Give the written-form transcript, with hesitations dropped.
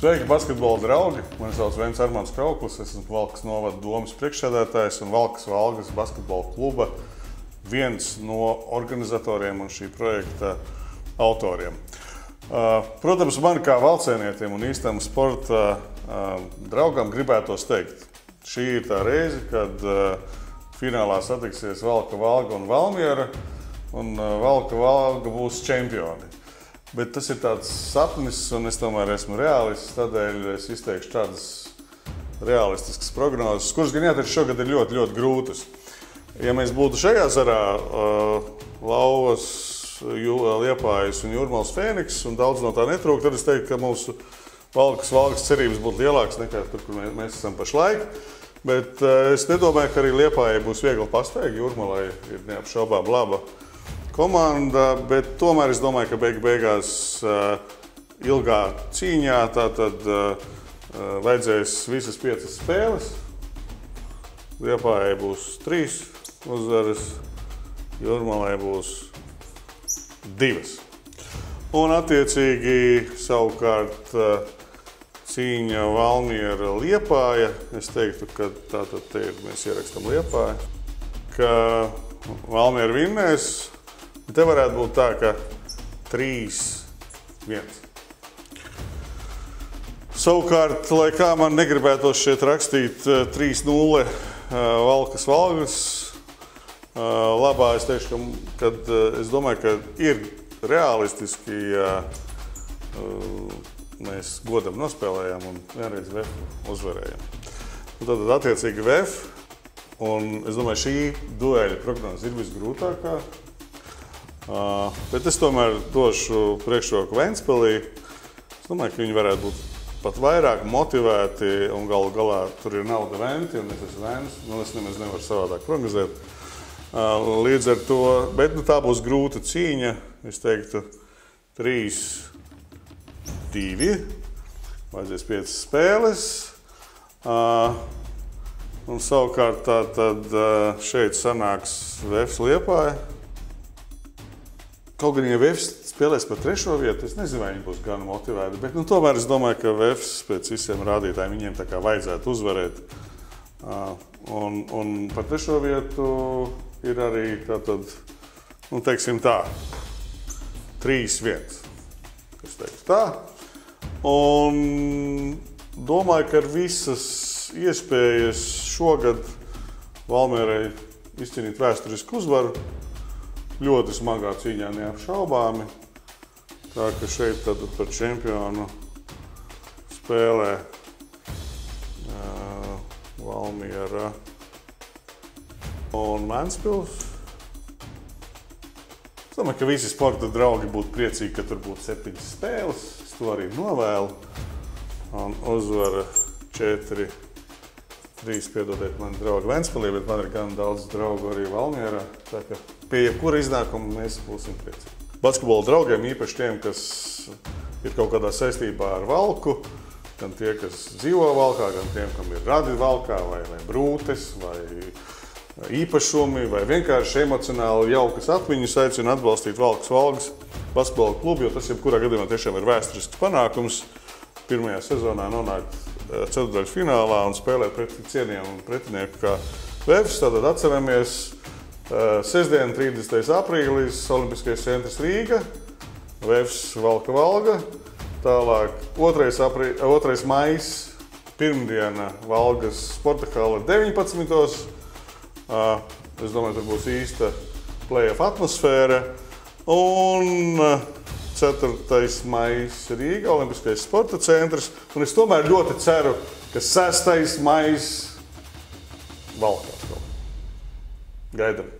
Sveiki, basketbola draugi! Mani sauc Vents Armands Krauklis, esmu Valkas novada domes priekšsēdētājs un Valkas Valgas basketbola kluba viens no organizatoriem un šī projekta autoriem. Protams, man kā valcēnietim un īstam sporta draugam gribētos teikt, šī ir tā reize, kad finālā satiksies Valka Valga un Valmiera, un Valka Valga būs čempioni. Bet tas ir tāds sapnis, un es tomēr esmu realists, tādēļ es izteikšu tādas realistiskas prognozes, kuras gan jāteic šogad ir ļoti, ļoti grūtas. Ja mēs būtu šajā zarā Lauvas, Liepājas un Jūrmalas Fēniks, un daudz no tā netrūk, tad es teiktu, ka mūsu Valkas cerības būtu lielākas nekā tur, kur mēs esam pašlaik. Bet es nedomāju, ka arī Liepājai būs viegli pasteigt. Jūrmalai ir neapšaubām laba komanda, bet tomēr es domāju, ka beigās ilgā cīņā tātad vajadzēs visas 5 spēles. Liepājai būs 3 uzvaras, Jūrmalai būs 2. Un attiecīgi savukārt cīņa Valmiera Liepāja. Es teiktu, ka tātad te ir, mēs ierakstam Liepāja, ka Valmiera vinnēs. Te varētu būt tā, ka 3-1. Savukārt, lai kā man negribētos šeit rakstīt 3-0 Valkas Valgas, labā es teikšu, ka es domāju, ka ir realistiski, ja mēs godam nospēlējām un vienreiz VF uzvarējām. Tad attiecīgi VF, un es domāju, šī dueļa prognoze ir visgrūtākā. Bet es tomēr došu priekšroku Ventspilī. Es domāju, ka viņi varētu būt pat vairāk motivēti, un galu galā tur ir nauda Venti, un es esmu Vents. Es nemaz nevaru savādāk prognozēt. Līdz ar to, bet tā būs grūta cīņa. Es teiktu 3-2. Vajadzēs 5 spēles. Un savukārt tad šeit sanāks VF Liepāja. Kaut gan, ja VF spēlēs par 3. vietu, es nezinu, vai viņi būs gan motivēti, bet tomēr es domāju, ka VF pēc visiem rādītājiem viņiem tā kā vajadzētu uzvarēt. Un par 3. vietu ir arī tātad, teiksim tā, 3-1. Es teiktu tā. Un domāju, ka ar visas iespējas šogad Valmierai izcīnīt vēsturisku uzvaru. Ļoti smagā cīņā neapšaubāmi. Tā ka šeit tad par čempionu spēlē Valmiera un Ventspils. Es domāju, ka visi sporta draugi būtu priecīgi, ka tur būtu 7 spēles. Es to arī novēlu. Un uzvara 4-3, piedodiet mani draugi Ventspilī, bet man ir gan daudz draugu arī Valmierā. Tā ka pie jebkura iznākuma mēs būsim priecīgi. Basketbola draugiem, īpaši tiem, kas ir kaut kādā saistībā ar Valku, gan tie, kas dzīvo Valkā, gan tiem, kam ir radi Valkā, vai brūtes, vai īpašumi, vai vienkārši emocionāli jaukas atmiņas, aicinu atbalstīt Valkas Valgas basketbola klubu, jo tas jebkurā gadījumā tiešām ir vēsturisks panākums. Pirmajā sezonā nonākt ceturtdaļu finālā un spēlēt pret cienījumu pretinieku kā VF. Tātad atceramies sestdien, 30. aprīlis, Olimpiskais centrs Rīga, VF Valka Valga. Tālāk 2. maijs, pirmdiena, Valgas sporta hala 19. Es domāju, tur būs īsta play-off atmosfēra. Un 4. maijs Rīga, Olimpiskais sporta centrs. Un es tomēr ļoti ceru, ka 6. maijs Valkā. Gaidam!